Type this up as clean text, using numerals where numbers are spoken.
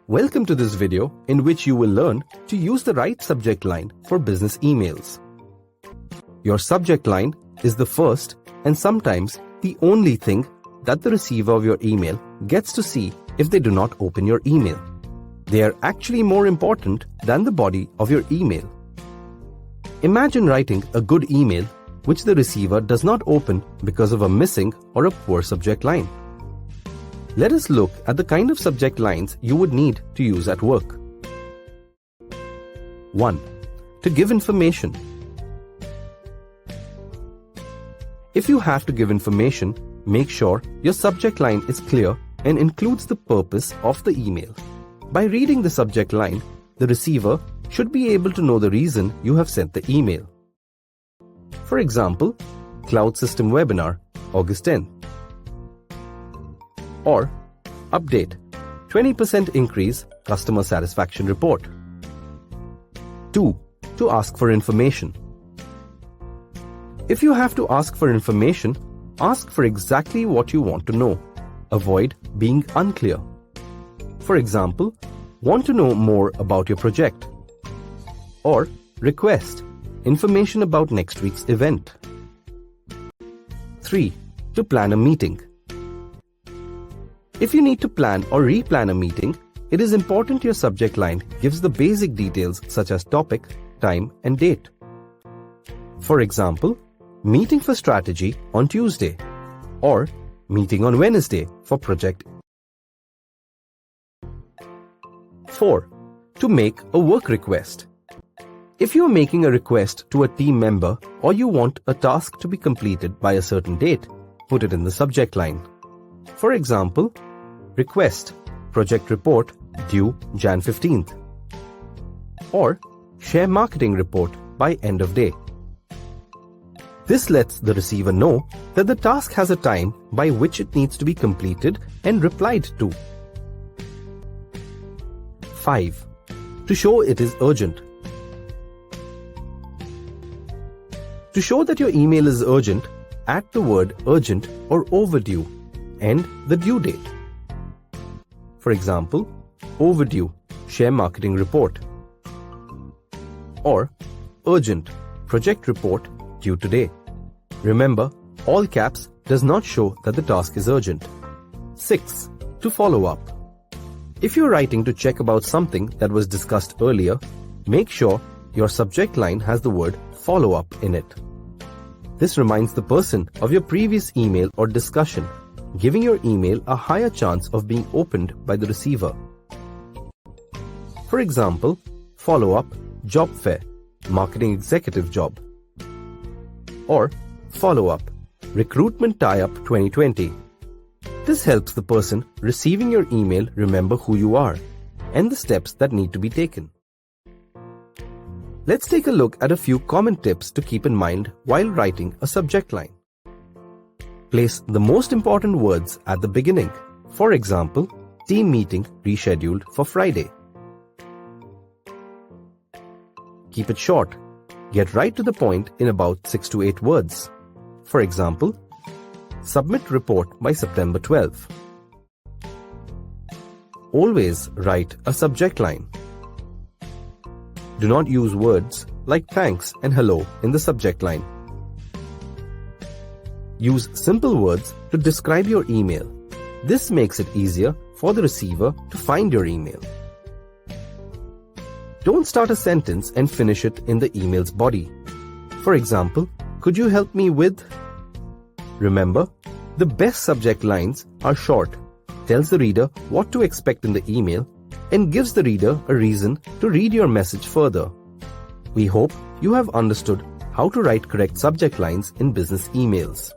Welcome to this video in which you will learn to use the right subject line for business emails. Your subject line is the first and sometimes the only thing that the receiver of your email gets to see if they do not open your email. They are actually more important than the body of your email. Imagine writing a good email which the receiver does not open because of a missing or a poor subject line. Let us look at the kind of subject lines you would need to use at work. 1. To give information. If you have to give information, make sure your subject line is clear and includes the purpose of the email. By reading the subject line, the receiver should be able to know the reason you have sent the email. For example, Cloud System Webinar, August 10. Or, update, 20% increase customer satisfaction report. 2. To ask for information. If you have to ask for information, ask for exactly what you want to know. Avoid being unclear. For example, want to know more about your project. Or, request, information about next week's event. 3. To plan a meeting. If you need to plan or replan a meeting, it is important your subject line gives the basic details such as topic, time, and date. For example, meeting for strategy on Tuesday, or meeting on Wednesday for project. 4. To make a work request. If you are making a request to a team member or you want a task to be completed by a certain date, put it in the subject line. For example, request, project report due Jan 15th. Or share marketing report by end of day. This lets the receiver know that the task has a time by which it needs to be completed and replied to. 5. To show it is urgent. To show that your email is urgent, add the word urgent or overdue and the due date. For example, overdue, share marketing report. Or urgent, project report due today. Remember, all caps does not show that the task is urgent. 6. To follow up. If you're writing to check about something that was discussed earlier, make sure your subject line has the word follow up in it. This reminds the person of your previous email or discussion, giving your email a higher chance of being opened by the receiver. For example, follow up, job fair, marketing executive job. Or follow up, recruitment tie-up 2020. This helps the person receiving your email remember who you are and the steps that need to be taken. Let's take a look at a few common tips to keep in mind while writing a subject line. Place the most important words at the beginning. For example, team meeting rescheduled for Friday. Keep it short. Get right to the point in about 6 to 8 words. For example, submit report by September 12. Always write a subject line. Do not use words like thanks and hello in the subject line. Use simple words to describe your email. This makes it easier for the receiver to find your email. Don't start a sentence and finish it in the email's body. For example, could you help me with? Remember, the best subject lines are short, tells the reader what to expect in the email, and gives the reader a reason to read your message further. We hope you have understood how to write correct subject lines in business emails.